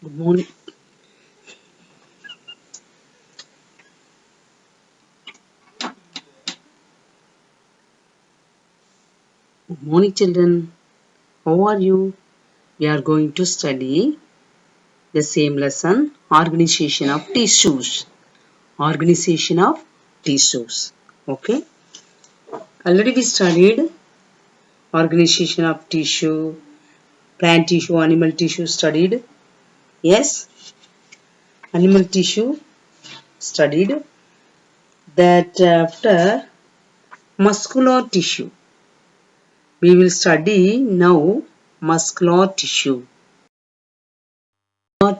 Good morning. Good morning, children. How are you? We are going to study the same lesson, organization of tissues. Organization of tissues. Okay. Already we studied organization of tissue, plant tissue, animal tissue studied. Yes, animal tissue studied. That after muscular tissue. We will study now muscular tissue.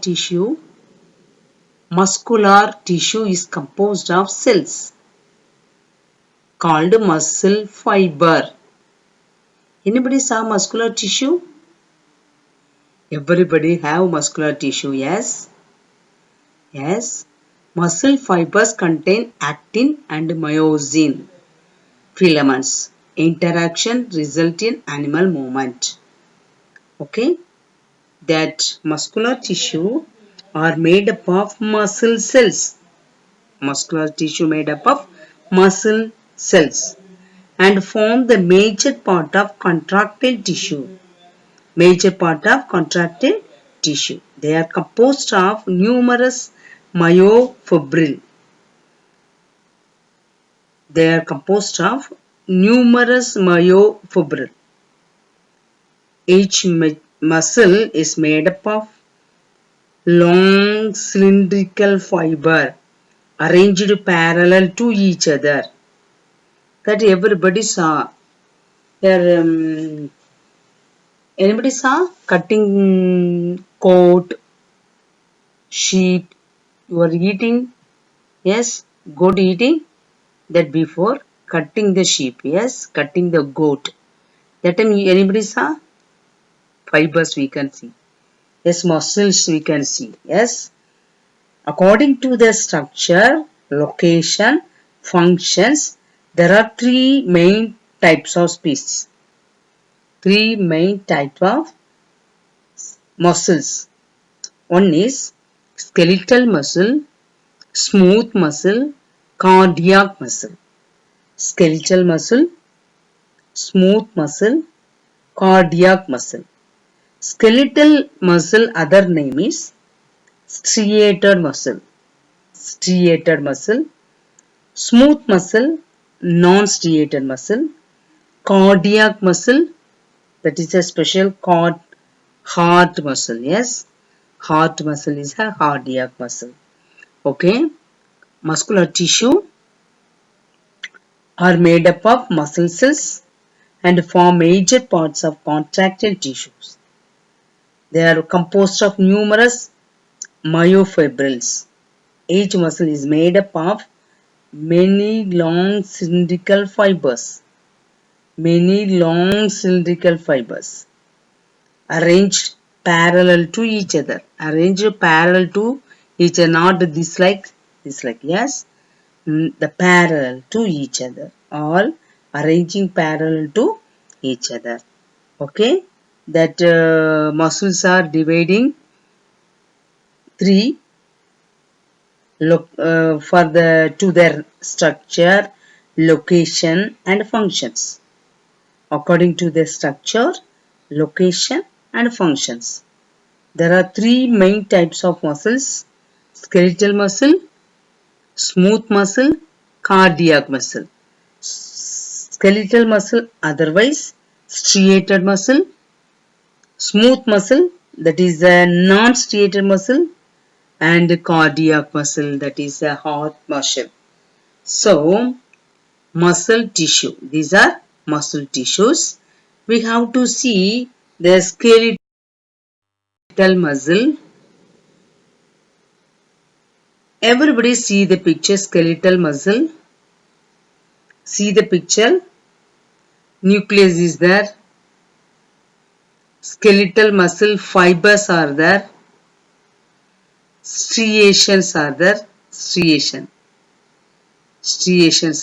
Tissue Muscular tissue is composed of cells called muscle fiber. Anybody saw muscular tissue? Everybody have muscular tissue, yes? Yes. Muscle fibers contain actin and myosin filaments. Interaction result in animal movement. Okay? That muscular tissue are made up of muscle cells. Muscular tissue made up of muscle cells and form the major part of contractile tissue. Major part of contractile tissue. They are composed of numerous myofibril. They are composed of numerous myofibril. Each muscle is made up of long cylindrical fiber arranged parallel to each other. That everybody saw. There, anybody saw cutting coat, sheep, you are eating, yes, goat eating, that before cutting the sheep, yes, cutting the goat. That time anybody saw? Fibers we can see. Yes, muscles we can see, yes. According to the structure, location, functions, there are three main types of species. Three main types of muscles. One is skeletal muscle, smooth muscle, cardiac muscle. Skeletal muscle, smooth muscle, cardiac muscle. Skeletal muscle other name is striated muscle. Striated muscle, smooth muscle, non-striated muscle, cardiac muscle, that is a special heart muscle. Yes, heart muscle is a cardiac muscle. Okay, muscular tissue are made up of muscle cells and form major parts of contractile tissues. They are composed of numerous myofibrils. Each muscle is made up of many long cylindrical fibers. Many long cylindrical fibers arranged parallel to each other. Arranged parallel to each other, not this like, this like. Yes, the parallel to each other. All arranging parallel to each other. Okay, that muscles are dividing three for the to their structure, location and functions. According to their structure, location and functions. There are three main types of muscles: skeletal muscle, smooth muscle, cardiac muscle. Skeletal muscle, otherwise striated muscle, smooth muscle, that is a non-striated muscle, and cardiac muscle, that is a heart muscle. So, muscle tissue, these are muscle tissues. We have to see the skeletal muscle. Everybody see the picture, skeletal muscle. See the picture. Nucleus is there. Skeletal muscle fibers are there. Striations are there. Striations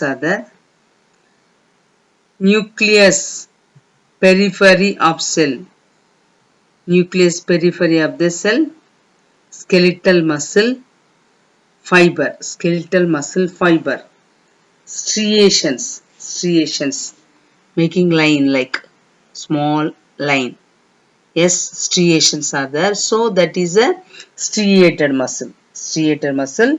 are there. Nucleus, periphery of cell. Nucleus, periphery of the cell. skeletal muscle fiber, skeletal muscle fiber, striations, making line like small line. Yes, striations are there. So that is a striated muscle. Striated muscle.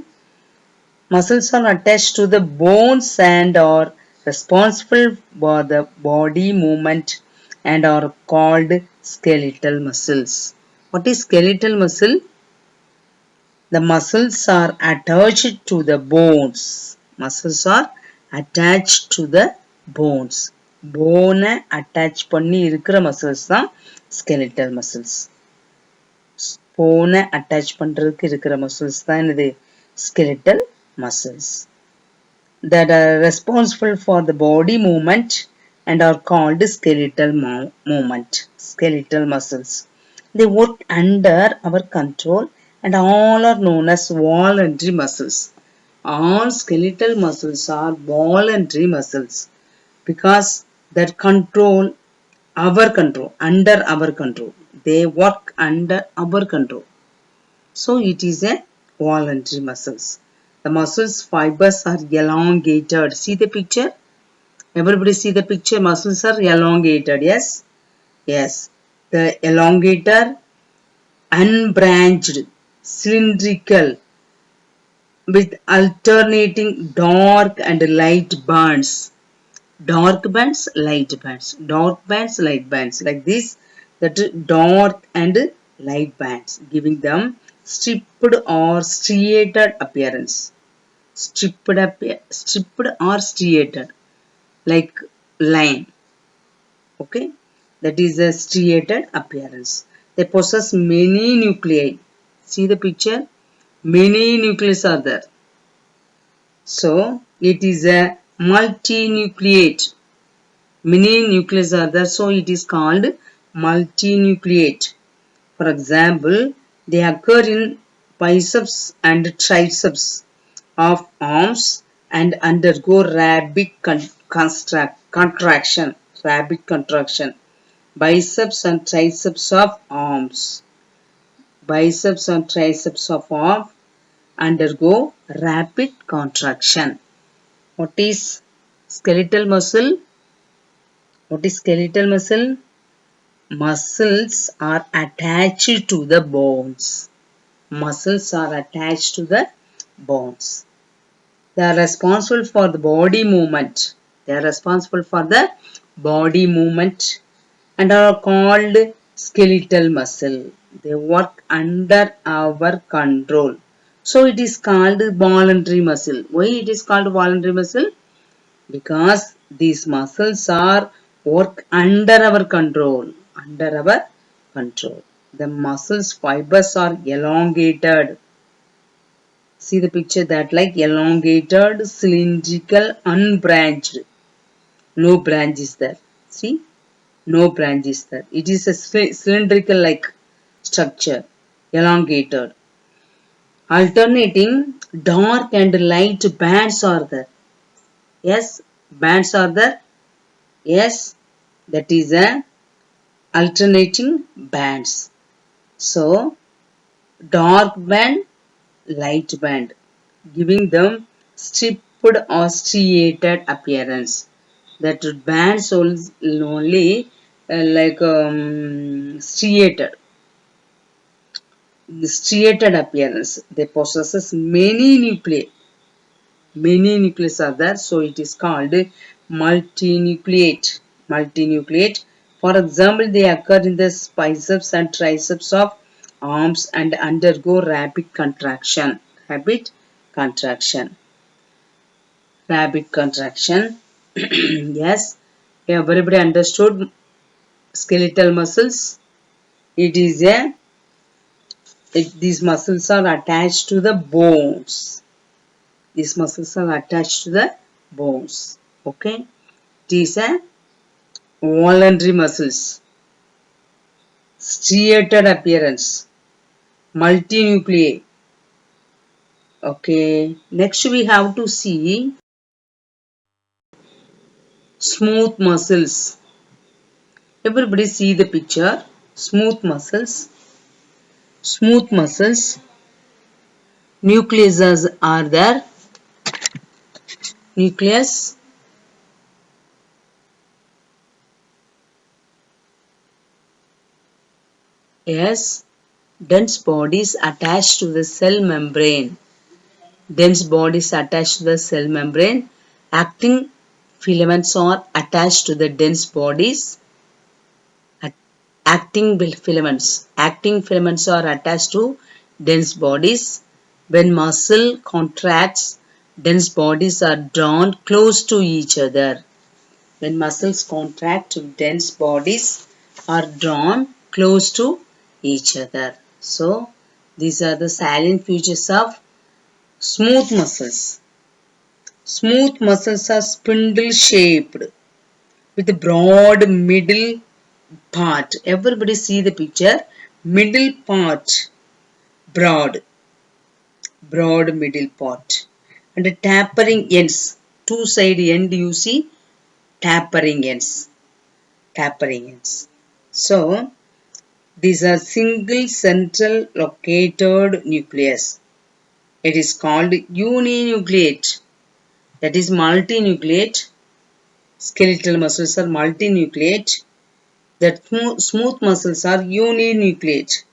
Muscles are attached to the bones and are responsible for the body movement and are called skeletal muscles. What is skeletal muscle? The muscles are attached to the bones. Muscles are attached to the bones. Bone attach பண்ணி இருக்கிற muscles தான் skeletal muscles. Bone attach பண்றதுக்கு இருக்கிற muscles தான் என்னது skeletal muscles. That are responsible for the body movement and are called skeletal movement. Skeletal muscles. They work under our control and all are known as voluntary muscles. All skeletal muscles are voluntary muscles because that control under our control. They work under our control. So it is a voluntary muscles. The muscles fibers are elongated. See the picture? Everybody see the picture? Muscles are elongated. Yes? Yes. The elongator unbranched, cylindrical, with alternating dark and light bands. Dark bands, light bands. Dark bands, light bands. Like this, that dark and light bands, giving them stripped or striated appearance. Stripped or striated, like line. Okay, that is a striated appearance. They possess many nuclei. See the picture? Many nuclei are there. So it is a multinucleate. Many nuclei are there, so it is called multinucleate. For example, they occur in biceps and triceps of arms and undergo rapid contraction. Rapid contraction. Biceps and triceps of arms. Biceps and triceps of arms undergo rapid contraction. What is skeletal muscle? What is skeletal muscle? Muscles are attached to the bones. Muscles are attached to the bones. They are responsible for the body movement. They are responsible for the body movement and are called skeletal muscle. They work under our control. So it is called voluntary muscle. Why it is called voluntary muscle? Because these muscles are work under our control. Under our control. The muscles fibers are elongated. See the picture that like elongated, cylindrical, unbranched. No branch is there. See? No branch is there. It is a cylindrical like structure. Elongated. Alternating dark and light bands are there. Yes, bands are there. Yes, that is a alternating bands. So, dark band, light band, giving them stripped or striated appearance. That bands only striated appearance. They possesses many nuclei. Many nuclei are there, so it is called multinucleate. Multinucleate. For example, they occur in the biceps and triceps of arms and undergo rapid contraction. Rapid contraction. Rapid contraction. Yes, everybody understood skeletal muscles. It is these muscles are attached to the bones. These muscles are attached to the bones. Okay. It is a voluntary muscles. Striated appearance. Multinucleate. Okay. Next we have to see smooth muscles. Everybody see the picture. Smooth muscles. Smooth muscles. Nucleus are there. Nucleus. Yes. Dense bodies attached to the cell membrane. Dense bodies attached to the cell membrane. Actin filaments are attached to the dense bodies. Actin filaments are attached to dense bodies. When muscle contracts, dense bodies are drawn close to each other. When muscles contract, dense bodies are drawn close to each other. So, these are the salient features of smooth muscles. Smooth muscles are spindle shaped with broad middle part. Everybody see the picture. Middle part broad. Broad middle part. And the tapering ends. Two side end you see tapering ends. Tapering ends. So, these are single central located nucleus. It is called uninucleate. That is multinucleate. Skeletal muscles are multinucleate. That smooth muscles are uninucleate.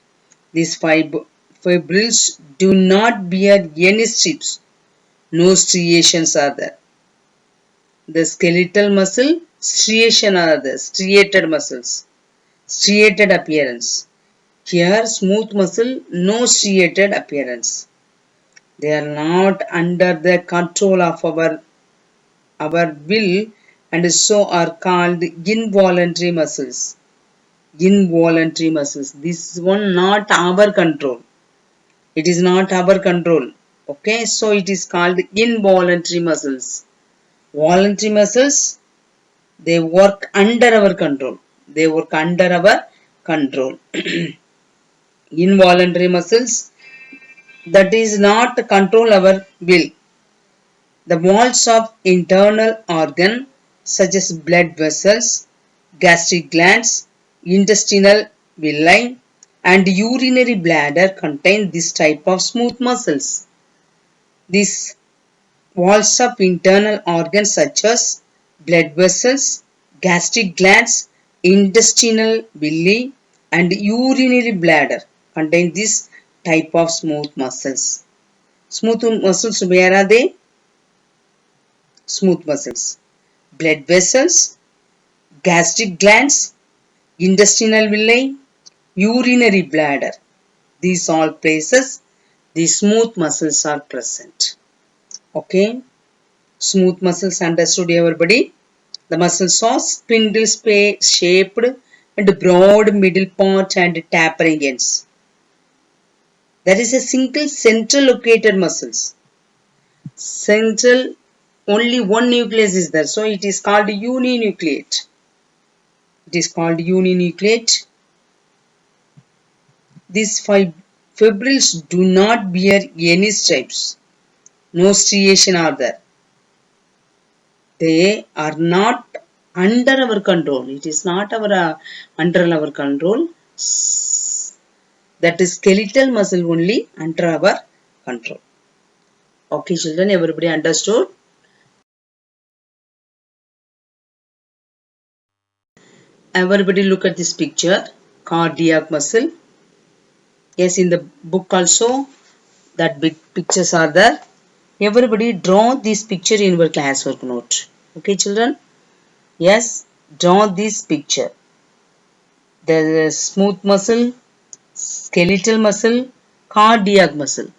These fibrils do not bear any strips. No striations are there. The skeletal muscle, striation are there. Striated muscles. Striated appearance. Here, smooth muscle, no striated appearance. They are not under the control of our will and so are called involuntary muscles. Involuntary muscles. This one not our control. It is not our control. Okay, so it is called involuntary muscles. Voluntary muscles, they work under our control. They work under our control. Involuntary muscles, that is not control our will. The walls of internal organ such as blood vessels, gastric glands, intestinal villi and urinary bladder contain this type of smooth muscles. These walls of internal organs such as blood vessels, gastric glands, intestinal villi and urinary bladder contain this type of smooth muscles. Smooth muscles, where are they? Smooth muscles. Blood vessels, gastric glands, intestinal villi, urinary bladder. These all places the smooth muscles are present. Okay. Smooth muscles understood everybody. The muscles are spindle shaped and broad middle part and tapering ends. There is a single central located muscles. Central, only one nucleus is there. So it is called uninucleate. It is called uninucleate. These fibrils do not bear any stripes. No striation are there. They are not under our control. It is not under our control. That is skeletal muscle only under our control. Okay, children, everybody understood? Everybody look at this picture. Cardiac muscle. Yes, in the book also that big pictures are there. Everybody draw this picture in your classwork note. Okay, children? Yes, draw this picture. There is smooth muscle, skeletal muscle, cardiac muscle.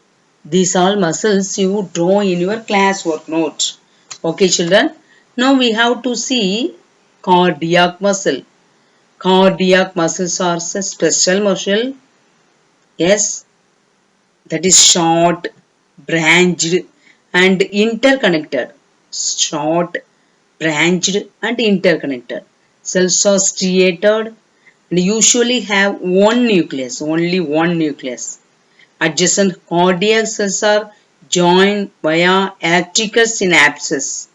These all muscles you draw in your classwork note. Okay, children? Now we have to see cardiac muscle. Cardiac muscles are a special muscle. Yes, that is short, branched and interconnected. Short, branched and interconnected. Cells are striated and usually have one nucleus, only one nucleus. Adjacent cardiac cells are joined via electrical synapses.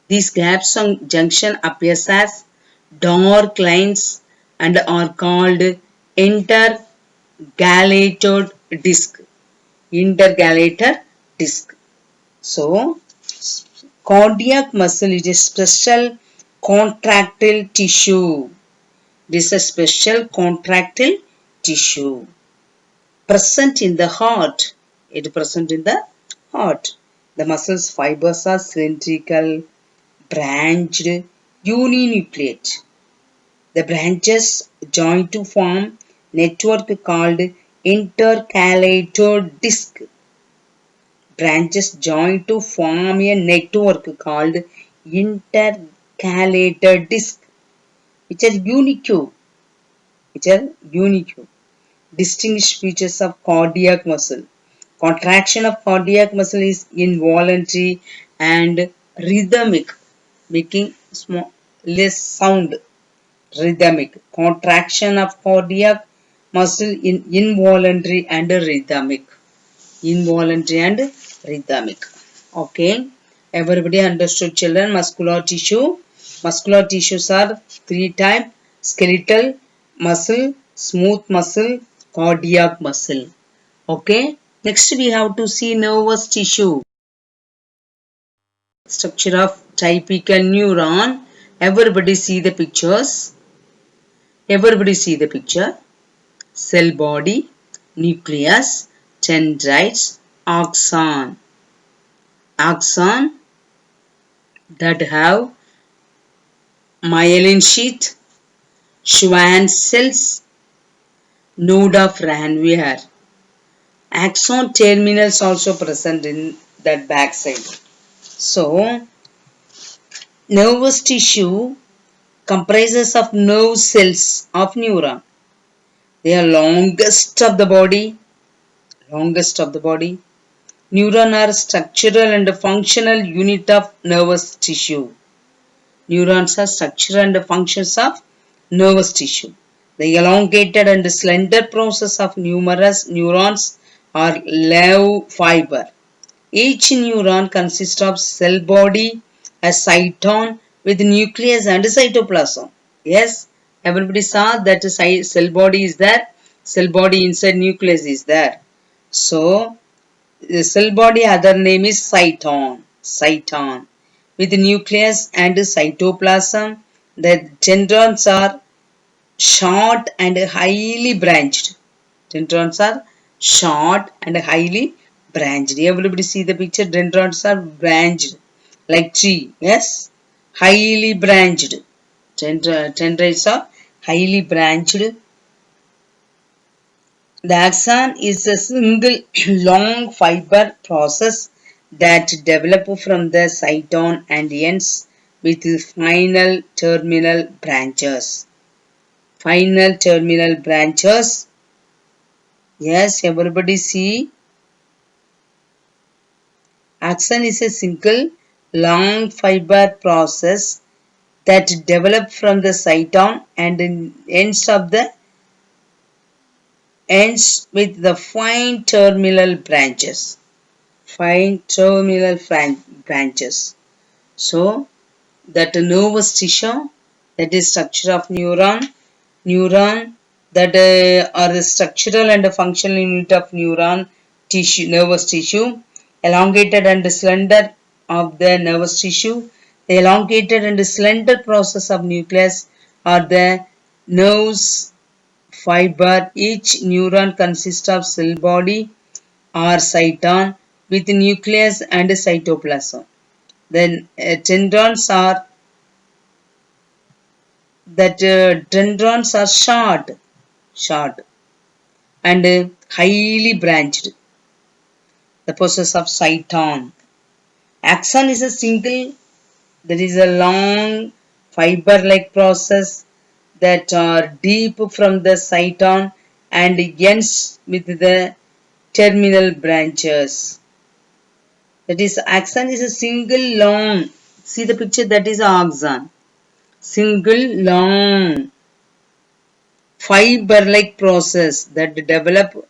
These gaps on junction appears as dark lines and are called interconnections. intergalactor disc. Intergalactor disc. So, cardiac muscle is a special contractile tissue. This is a special contractile tissue present in the heart. It is present in the heart. The muscle's fibers are cylindrical, branched, uninucleate. The branches join to form network called intercalator disc. Branches join to form a network called intercalator disc, which are unique. Distinguished features of cardiac muscle. Contraction of cardiac muscle is involuntary and rhythmic, making less sound. Rhythmic. Contraction of cardiac muscle in involuntary and rhythmic. Involuntary and rhythmic. Okay. Everybody understood, children? Muscular tissue. Muscular tissues are three types: skeletal muscle, smooth muscle, cardiac muscle. Okay. Next we have to see nervous tissue. Structure of typical neuron. Everybody see the pictures. Everybody see the picture. Cell body, nucleus, dendrites, axon. Axon that have myelin sheath, Schwann cells, node of Ranvier. Axon terminals also present in that backside. So, nervous tissue comprises of nerve cells of neuron. They are longest of the body. Neuron are structural and functional unit of nervous tissue. Neurons are structure and functions of nervous tissue. The elongated and slender process of numerous neurons are nerve fiber. Each neuron consists of cell body, a cyton with nucleus and cytoplasm. Yes, everybody saw that cell body is there. Cell body inside nucleus is there. So, the cell body other name is cyton. Cyton. With nucleus and cytoplasm, the dendrons are short and highly branched. Dendrons are short and highly branched. Everybody see the picture. Dendrons are branched like tree. Yes, highly branched. Dendrites are highly branched. The axon is a single long fiber process that develops from the cyton and ends with final terminal branches. Final terminal branches. Yes, everybody see. Axon is a single long fiber process that develops from the cyton and ends with the fine terminal branches. Fine terminal branches. So, that nervous tissue, that is structure of neuron that are the structural and functional unit of neuron tissue, nervous tissue, elongated and slender of the nervous tissue. The elongated and slender process of nucleus are the nerves fiber. Each neuron consists of cell body or cyton with nucleus and cytoplasm. Then dendrons are short and highly branched. The process of cyton. Axon is a single, there is a long fiber-like process that are deep from the cyton and ends with the terminal branches. That is, axon is a single long. See the picture, that is axon. Single long fiber-like process that develop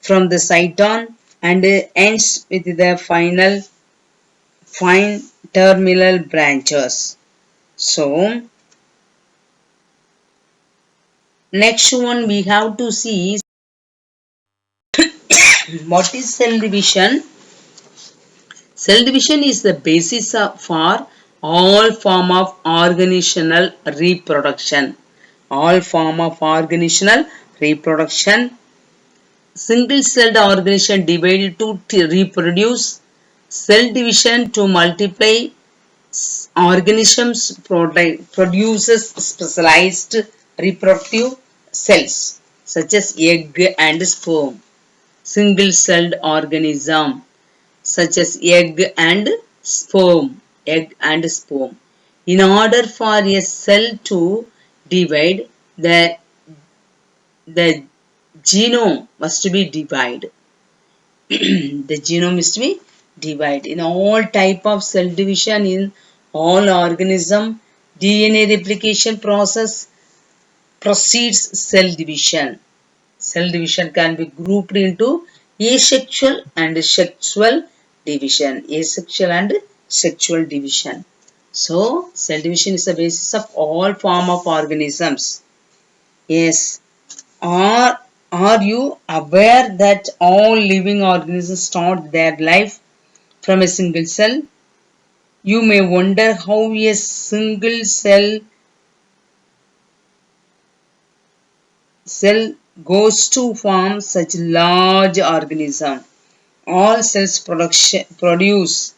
from the cyton and ends with the fine terminal branches. So, next one we have to see What is cell division? Cell division is the basis for all form of organizational reproduction. All form of organizational reproduction. Single-celled organism divided to reproduce. Cell division to multiply. Organisms produces specialized reproductive cells such as egg and sperm. Single-celled organism such as egg and sperm. Egg and sperm. In order for a cell to divide, the genome must be divided. The genome is to be divided. In all type of cell division in all organism, DNA replication process precedes cell division. Cell division can be grouped into asexual and sexual division. Asexual and sexual division. So, cell division is the basis of all form of organisms. Yes. Are you aware that all living organisms start their life from a single cell? You may wonder how a single cell goes to form such large organism. All cells produce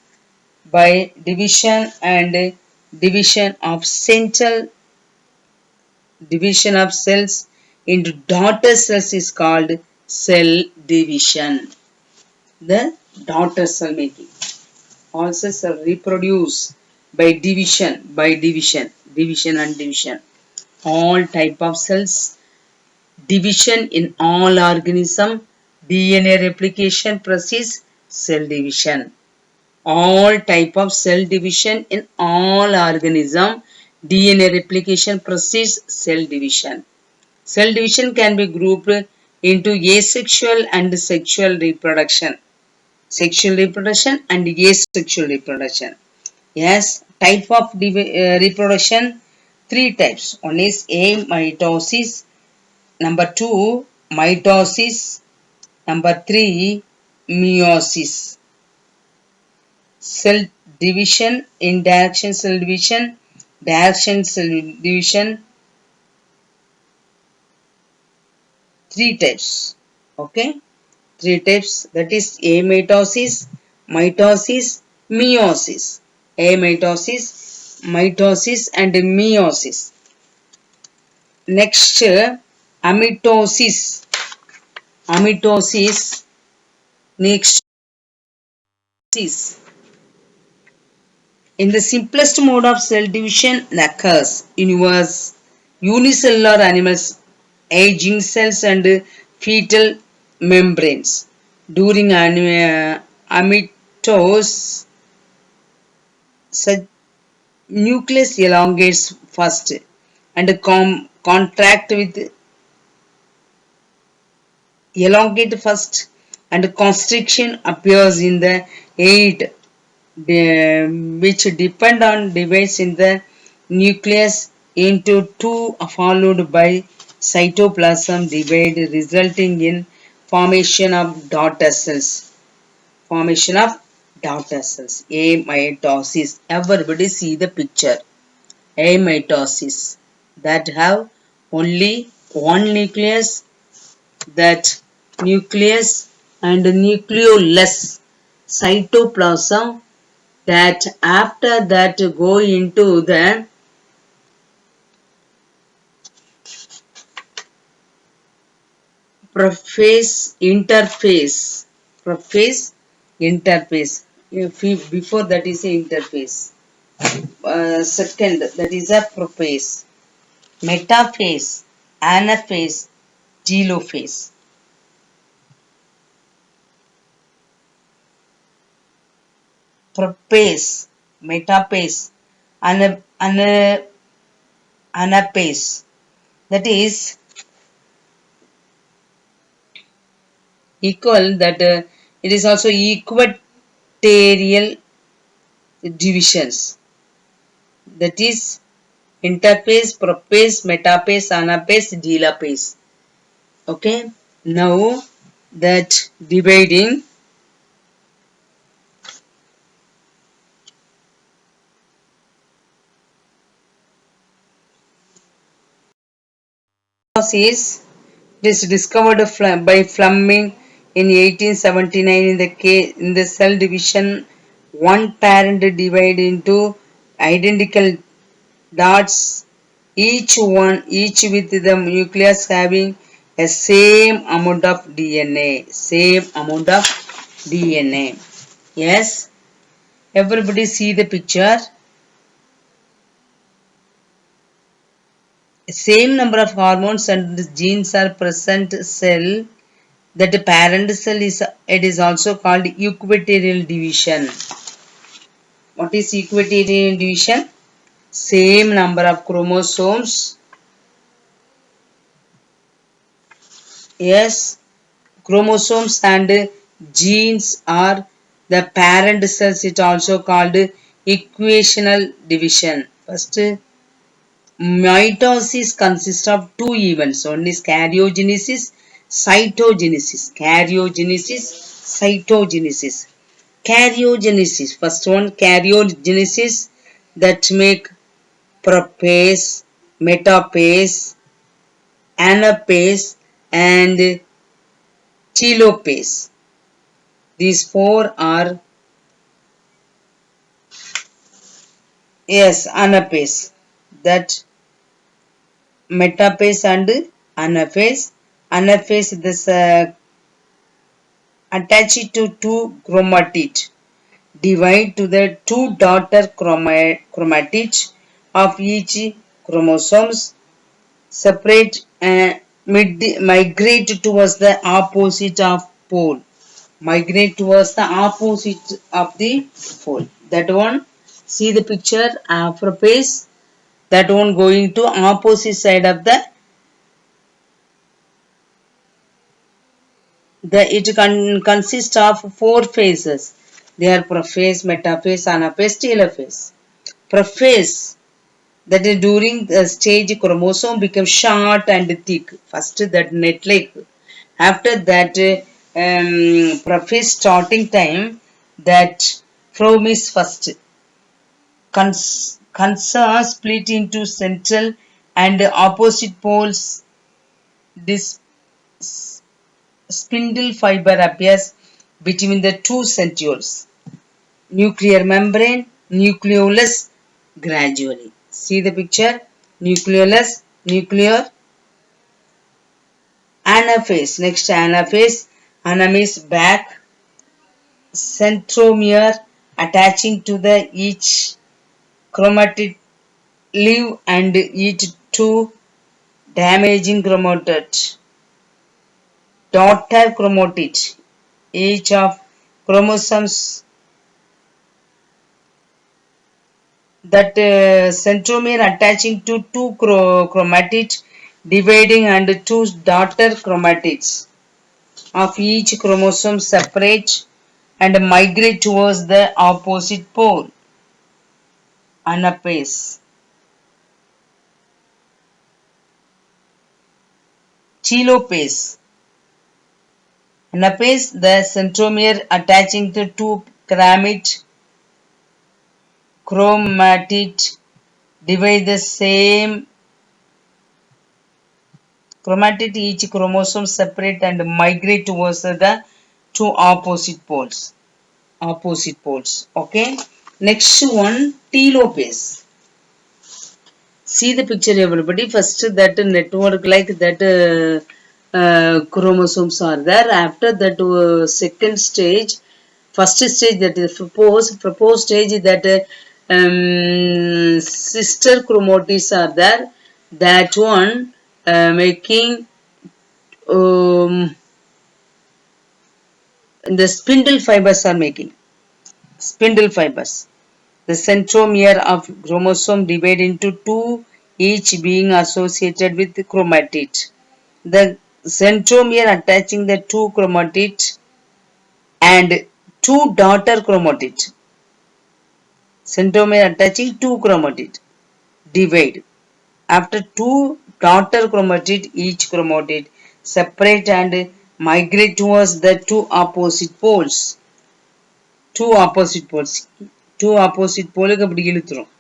by division and division of cells into daughter cells is called cell division. The daughter cell making. All cells are reproduced by division and division. All type of cells, division in all organism, DNA replication process, cell division. All type of cell division in all organism, DNA replication process, cell division. Cell division can be grouped into asexual and sexual reproduction. Sexual reproduction and asexual reproduction. Yes, type of reproduction, three types. One is amitosis, number two mitosis, number three meiosis. Cell division, interaction cell division, direction cell division, three types. Okay, three types, that is amitosis, mitosis, meiosis. Amitosis, mitosis and meiosis. Next, amitosis. Amitosis. Next is in the simplest mode of cell division occurs unicellular animals, aging cells and fetal membranes. During amitose, such nucleus elongates first and contract with elongate first and constriction appears in the eight which depend on divides in the nucleus into two followed by cytoplasm divide resulting in formation of daughter cells. Formation of daughter cells. Amitosis. Everybody see the picture. Amitosis. That have only one nucleus, that nucleus and nucleolus cytoplasm, that after that go into the prophase interface. Before that is a interface. Second, that is a prophase, metaphase, anaphase, telophase. Prophase, metaphase, anaphase. That is equal, that it is also equatorial divisions. That is interphase, prophase, metaphase, anaphase, telophase. Okay. Now that dividing is it is discovered by Fleming in 1879 in the cell division. One parent divide into identical dots, each with the nucleus having a same amount of DNA. Same amount of DNA. Yes, everybody see the picture. Same number of hormones and genes are present cell. That parent cell is it is also called equatorial division. What is equatorial division? Same number of chromosomes. Yes, chromosomes and genes are the parent cells. It also called equational division. First, mitosis consists of two events. One is karyogenesis, cytogenesis. Karyogenesis, cytogenesis. Karyogenesis. First one, karyogenesis that make prophase, metaphase, anaphase, and telophase. These four are yes, anaphase. That metaphase and anaphase. Anaphase this attached to two chromatids divide to the two daughter chromatids of each chromosomes separate and migrate towards the opposite of pole. Migrate towards the opposite of the pole. That one, see the picture, aphrophase. That one going to opposite side of it consists of four phases. They are prophase, metaphase, anaphase, telophase. Prophase, that is during the stage chromosome becomes short and thick. First that net like. After that prophase starting time, that from is first. Cancer split into central and opposite poles. This spindle fiber appears between the two centrioles. Nuclear membrane, nucleolus gradually. See the picture? Nucleolus, nuclear, anaphase. Next anaphase. Anaphase back, centromere attaching to the each chromatid leave and each two damaging chromatid. Daughter chromatid. Each of chromosomes that centromere attaching to two chromatids dividing and two daughter chromatids of each chromosome separate and migrate towards the opposite pole. Anaphase. Telophase. Anaphase, the centromere attaching to two chromatid divide the same chromatid, each chromosome separate and migrate towards the two opposite poles. Opposite poles. Okay. Next one, telophase. See the picture, everybody. First, that network like that chromosomes are there. After that, second stage, first stage that is proposed stage that sister chromatids are there. That one making the spindle fibers are making spindle fibers. The centromere of chromosome divide into two, each being associated with chromatid. The centromere attaching the two chromatids and two daughter chromatid. Centromere attaching two chromatid. Divide. After two daughter chromatid, each chromatid separate and migrate towards the two opposite poles. Two opposite poles. Two opposite poles அப்படி இழுத்துரும்.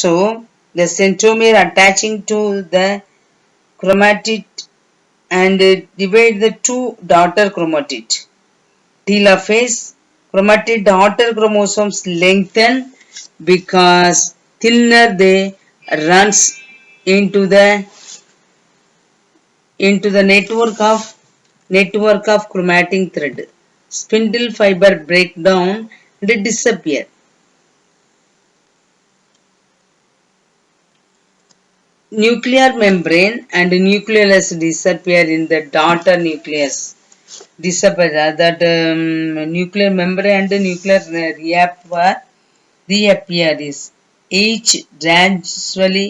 So, the centromere attaching to the chromatid and divide the two daughter chromatid. Telophase, chromatid daughter chromosomes lengthen because thinner they runs into the network of chromatin thread. Spindle fiber break down and disappear. Nuclear membrane and nucleus disappear in the daughter nucleus. Disappear that nuclear membrane and nuclear reappear is each gradually.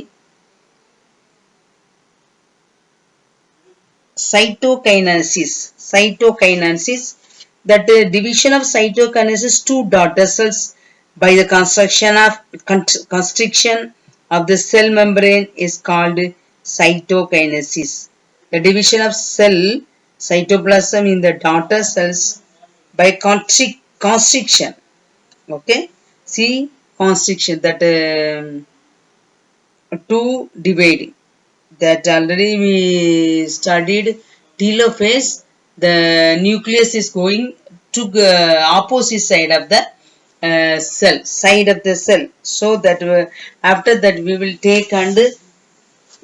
Cytokinesis, that division of cytokinesis to daughter cells by the constriction of the cell membrane is called cytokinesis. The division of cell cytoplasm in the daughter cells by constriction. Okay, see constriction, that to dividing, that already we studied. Telophase, the nucleus is going to opposite side of the cell, so that after that we will take and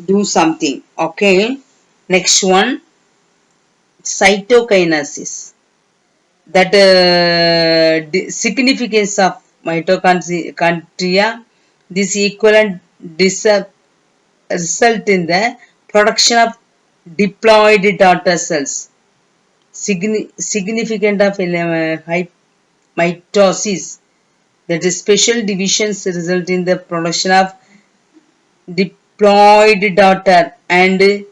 do something. Okay, next one, cytokinesis, that significance of mitochondria. This equivalent result in the production of diploid daughter cells. Significant of mitosis, that is special divisions result in the production of diploid daughter and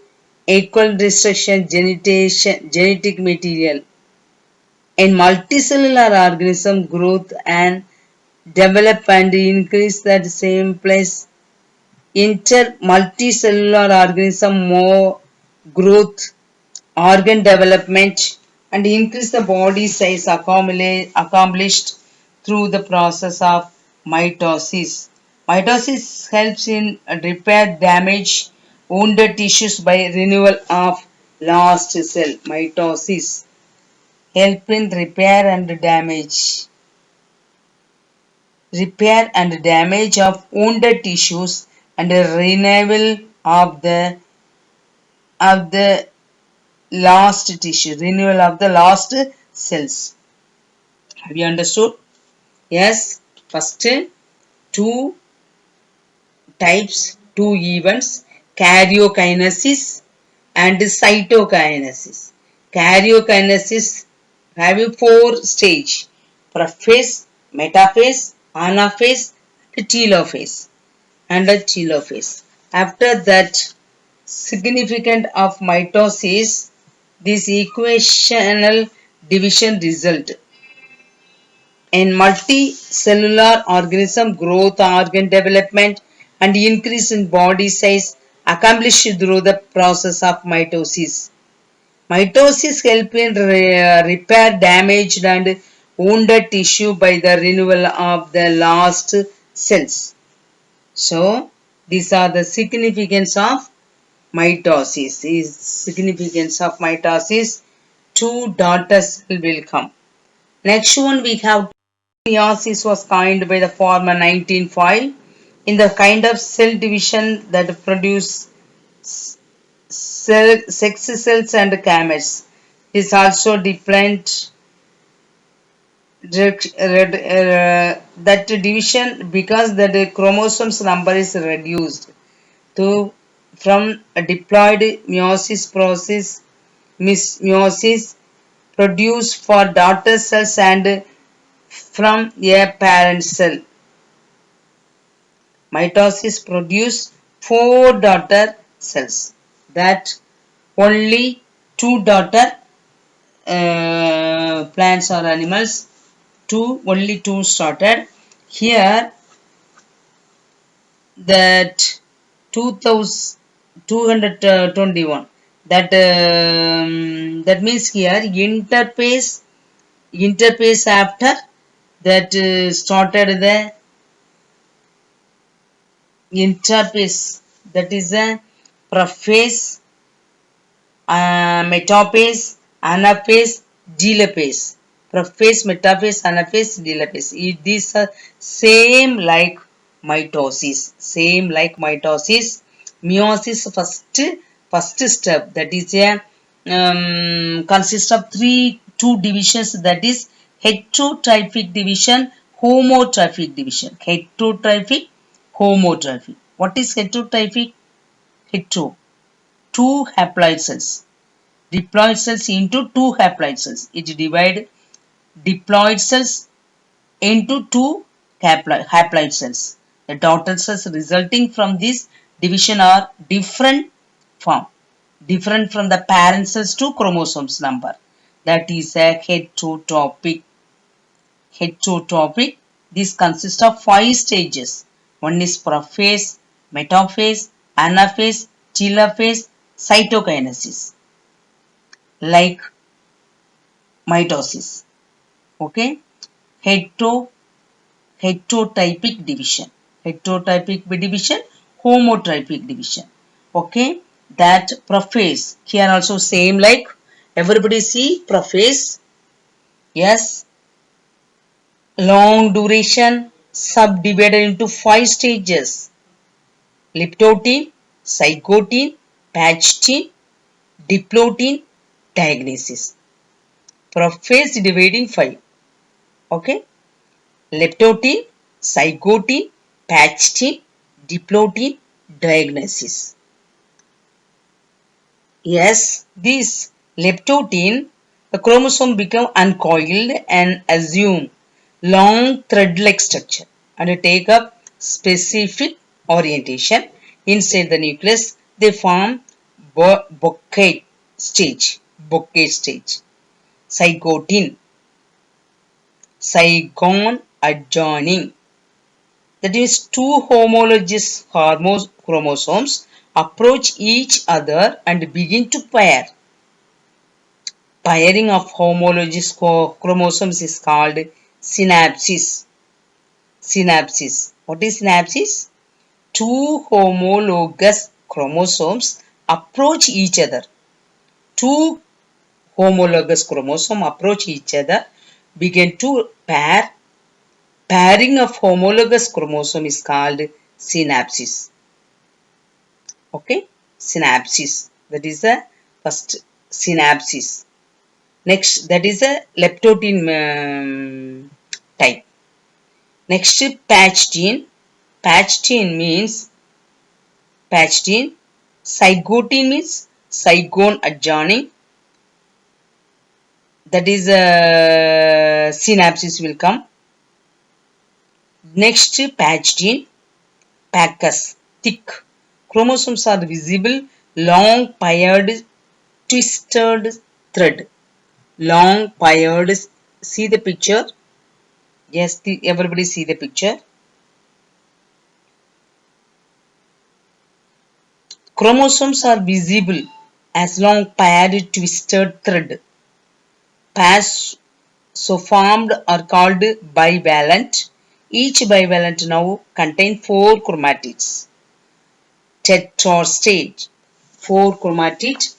equal destruction genetic material. In multicellular organism, growth and develop and increase at the same place. Multicellular organism more growth, organ development, and increase the body size accomplished through the process of mitosis. Mitosis helps in repair damaged wounded tissues by renewal of lost cell. Mitosis help in repair and damage of wounded tissues and renewal of the lost tissue, renewal of the lost cells. Have you understood? Yes. First, two types, two events, karyokinesis and cytokinesis. Karyokinesis having 4 stage: prophase, metaphase, anaphase, telophase. After that, significant of mitosis, this equational division result in multicellular organism growth, organ development, and increase in body size accomplished through the process of mitosis. Mitosis helps in repair damaged and wounded tissue by the renewal of the lost cells. So, these are the significance of mitosis. Two daughter cells will come. Next one we have meiosis, was coined by the former 1905 in the kind of cell division that produce sex cells and gametes. It is also dependent that division because the chromosomes number is reduced to from a diploid meiosis process. Meiosis produced for daughter cells and from a parent cell. Mitosis produce 4 daughter cells, that only 2 daughter plants or animals, only 2 started. Here that 2221, that means here interface after that started the interface, that is a prophase, metaphase, anaphase, telophase. Prophase, metaphase, anaphase, telophase. These are same like mitosis. Same like mitosis. Meiosis first step, that is a consists of two divisions, that is heterotrophic division, homotrophic division. Heterotrophic, homotrophic. What is heterotrophic? Hetero, two haploid cells. Diploid cells into two haploid cells. It divide diploid cells into two haploid cells. The daughter cells resulting from this division are different from the parent cells to chromosomes number. That is a heterotrophic. Heterotrophic. This consists of 5 stages. One is prophase, metaphase, anaphase, telophase, cytokinesis. Like mitosis. Okay. Heterotypic division. Heterotypic division, homotrophic division. Okay. That prophase. Here also same like everybody see prophase. Yes. Long duration, subdivided into 5 stages. Liptotin, zygotin, patchotin, diplotin, diagnosis. Prophase dividing 5. Okay. Leptotin, zygotin, patchotin, diplotin, diagnosis. Yes, this leptotin, the chromosome become uncoiled and assume long thread-like structure and take up specific orientation inside the nucleus. They form bouquet stage. Zygotin, zygon adjoining. That is, two homologous chromosomes approach each other and begin to pair. Pairing of homologous chromosomes is called synapsis. Synapsis. What is synapsis? Two homologous chromosomes approach each other. Two homologous chromosomes approach each other, begin to pair. Pairing of homologous chromosome is called synapsis. Okay, synapsis. That is the first synapsis. Next, that is a leptotin type. Next, patchotin. Patchotin means patchotin. Zygotin means zygon adjoining. That is synapsis will come. Next, patchotin. Pacus, thick. Chromosomes are visible, long paired twisted thread. Long paired, see the picture? Yes, everybody see the picture. Chromosomes are visible as long paired twisted thread. Pairs so formed are called bivalent. Each bivalent now contains 4 chromatids. Tetrastage, 4 chromatid,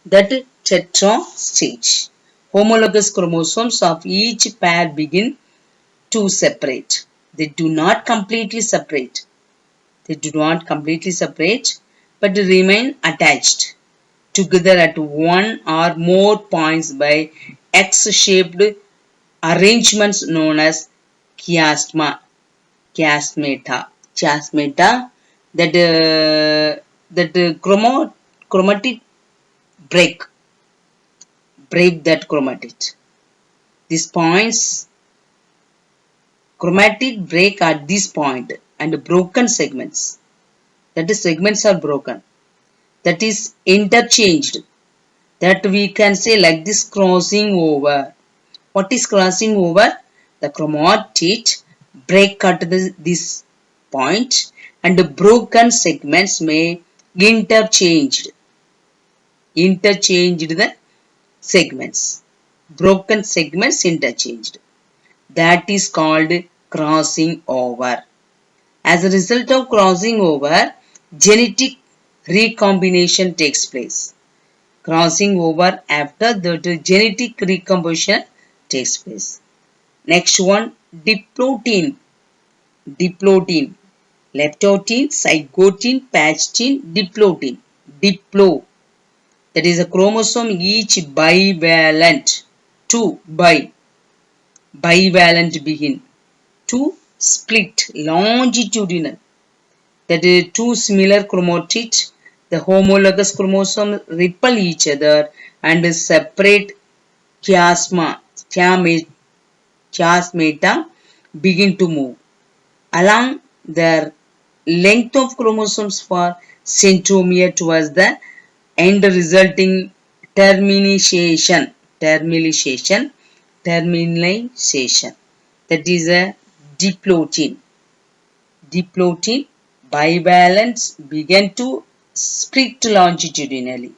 that tetrastage. Homologous chromosomes of each pair begin to separate. They do not completely separate. But remain attached together at one or more points by X-shaped arrangements known as chiasmata. That chromatid break that chromatid. These points, chromatid break at this point and broken segments. That is, segments are broken. That is interchanged. That we can say like this, crossing over. What is crossing over? The chromatid break at this point and broken segments may interchanged the segments. Broken segments interchanged. That is called crossing over. As a result of crossing over, genetic recombination takes place. Crossing over after the genetic recomposition takes place. Next one, diplotin. Diplotin. Leptotin, zygotin, patchin, diplotin. Diplo. That is a chromosome each bivalent. Two bivalent begin. Two split longitudinal. That is two similar chromatids. The homologous chromosomes repel each other and separate chiasmata begin to move along their length of chromosomes for centromere towards the end, resulting termination. That is a diplotin. Bivalents begin to split longitudinally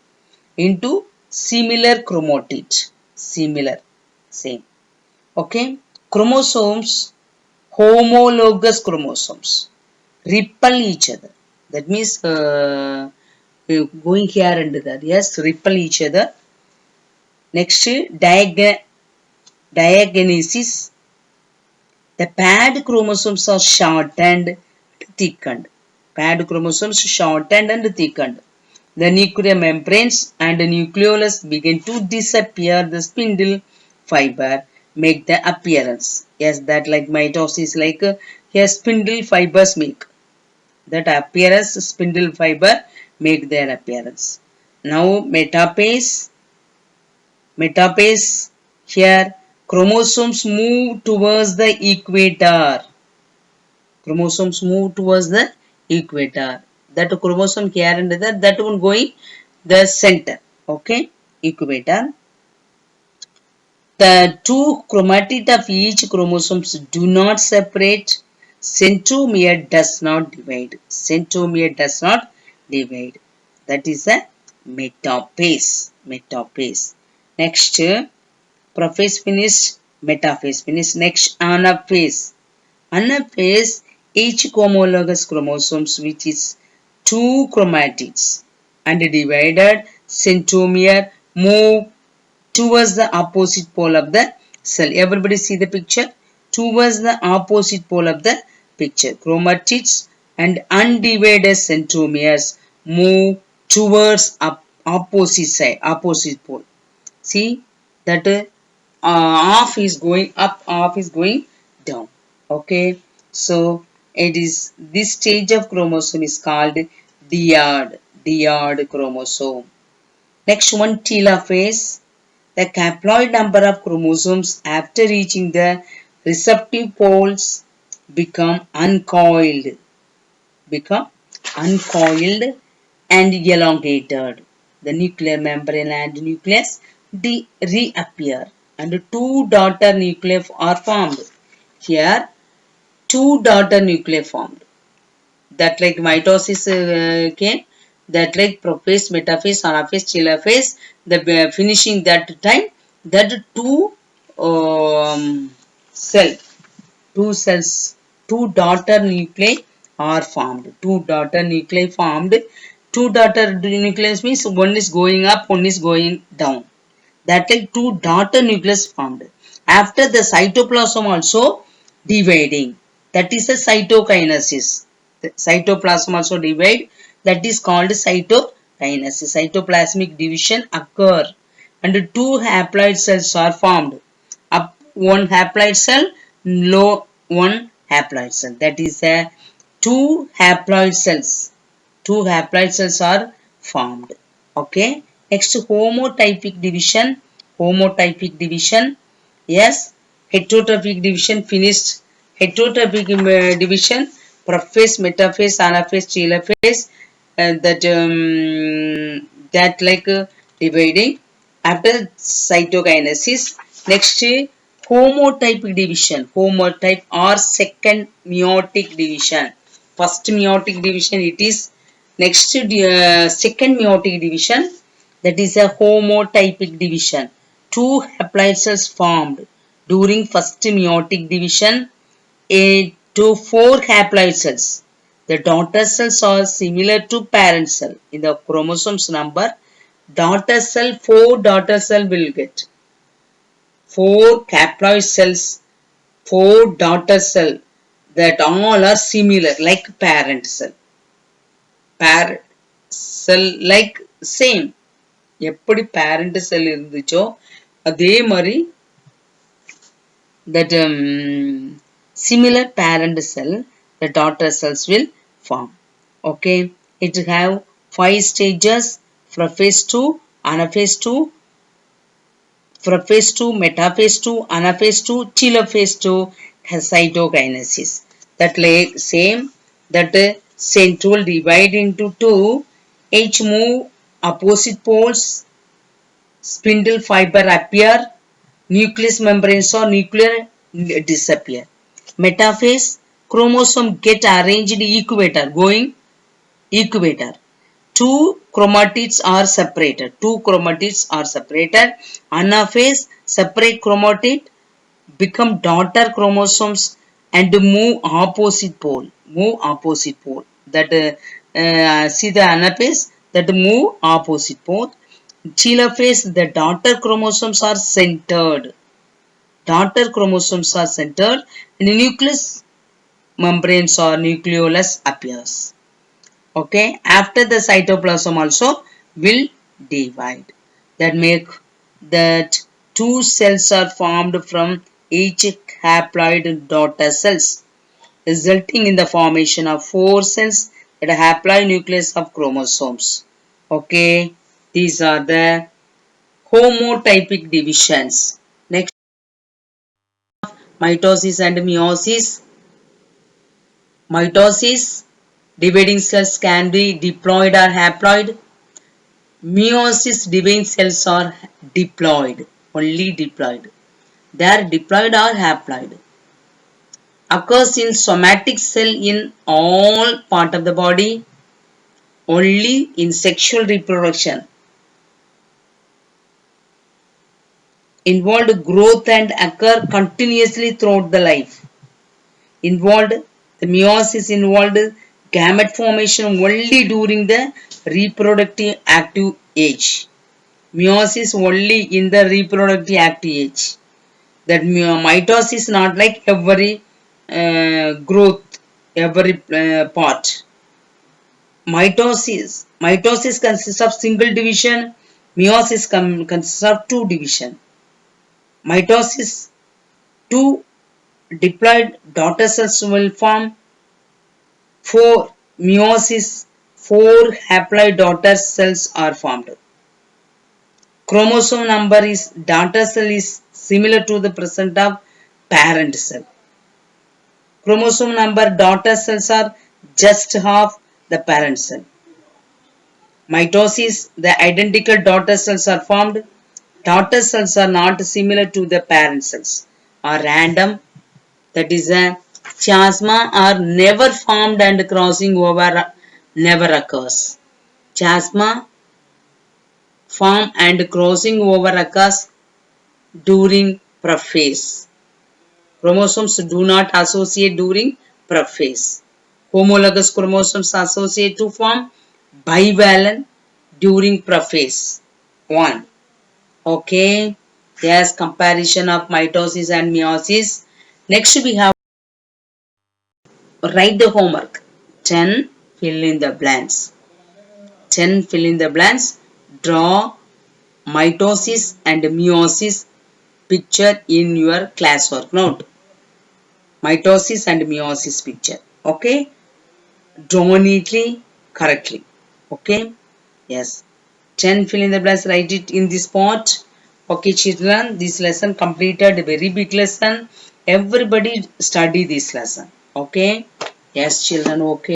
into similar chromatids. Same. Okay. Chromosomes, homologous chromosomes, repel each other. That means going here and there. Yes, repel each other. Next, diagenesis. The paired chromosomes are shortened, thickened. Paired chromosomes shortened and thickened. The nuclear membranes and the nucleolus begin to disappear. The spindle fiber make the appearance. Yes, that like mitosis, like here spindle fibers make. That appearance, spindle fiber make their appearance. Now metaphase. Here chromosomes move towards the equator. That chromosome here and there, that one going the center. Okay, equator. The two chromatids of each chromosomes do not separate. Centromere does not divide. That is a metaphase. Next, prophase finished, metaphase finished. Next, anaphase. Anaphase, each homologous chromosomes which is two chromatids and divided centromere move towards the opposite pole of the cell. Everybody see the picture? Towards the opposite pole of the picture. Chromatids and undivided centromeres move towards opposite pole. See that half is going up, half is going down. Okay, so it is this stage of chromosome is called diad chromosome. Next one, telophase. The haploid number of chromosomes after reaching the receptive poles become uncoiled and elongated. The nuclear membrane and nucleus reappear and two daughter nuclei are formed. Here, two daughter nuclei formed. That like mitosis came, that like prophase, metaphase, anaphase, telophase, the finishing that time, that two daughter nuclei are formed. Two daughter nuclei means one is going up, one is going down. That like two daughter nucleus formed. After the cytoplasm also dividing. That is a cytokinesis. The cytoplasm also divide. That is called cytokinesis. Cytoplasmic division occur. And two haploid cells are formed. Up one haploid cell, low one haploid cell. That is a two haploid cells. Two haploid cells are formed. Okay. Next, homotypic division. Yes. Heterotrophic division finished. Heterotrophic division, prophase, metaphase, anaphase, telophase, that like dividing after cytokinesis. Next, homotypic division, homotype or second meiotic division. first meiotic division it is. Next second meiotic division, that is a homotypic division. Two haploid cells formed during first meiotic division to four haploid cells. The daughter cells are similar to parent cell. In the chromosomes number, daughter cell, 4 daughter cell will get. 4 haploid cells, 4 daughter cell, that all are similar like parent cell. Parent cell like same. எப்படி parent cell இருந்துச்சோ அதே மாதிரி that similar parent cell, the daughter cells will form. Okay, it have 5 stages: prophase 2, anaphase 2, prophase 2, metaphase 2, anaphase 2, telophase 2, cytokinesis. That like same, that central divide into 2, each move opposite poles, spindle fiber appear, nucleus membranes or nuclear disappear. Metaphase, chromosome get arranged equator, going equator. Two chromatids are separated. Anaphase, separate chromatid, become daughter chromosomes and move opposite pole. That see the anaphase, that move opposite pole. Telophase, the daughter chromosomes are centered. And nucleus membranes or nucleolus appears. Okay, after the cytoplasm also will divide. That make that 2 cells are formed from each haploid daughter cells, resulting in the formation of 4 cells at a haploid nucleus of chromosomes. Okay, these are the homotypic divisions. Next, mitosis and meiosis. Mitosis, dividing cells can be diploid or haploid. Meiosis, dividing cells are diploid, only diploid. They are diploid or haploid. Occurs in somatic cell in all part of the body, only in sexual reproduction. Involved growth and occur continuously throughout the life. The meiosis involved gamete formation only during the reproductive active age. Meiosis only in the reproductive active age. That mitosis not like every growth, every part. Mitosis consists of single division. Meiosis consists of 2 division. Mitosis, 2 diploid daughter cells will form. For meiosis, 4 haploid daughter cells are formed. Chromosome number is daughter cell is similar to the present of parent cell. Chromosome number daughter cells are just half the parent cell. Mitosis, the identical daughter cells are formed. Daughter cells are not similar to the parent cells, are random. That is a chiasma are never formed and crossing over never occurs. Chiasma form and crossing over occurs during prophase. Chromosomes do not associate during prophase. Homologous chromosomes associate to form bivalent during prophase 1. Okay, yes, comparison of mitosis and meiosis. Next we have write the homework. 10, fill in the blanks. 10, fill in the blanks. Draw mitosis and meiosis picture in your classwork note. Mitosis and meiosis picture. Okay, draw neatly, correctly. Okay, yes. 10, fill in the blanks, write it in this spot. Okay children, this lesson completed, very big lesson. Everybody study this lesson. Okay, yes children, okay.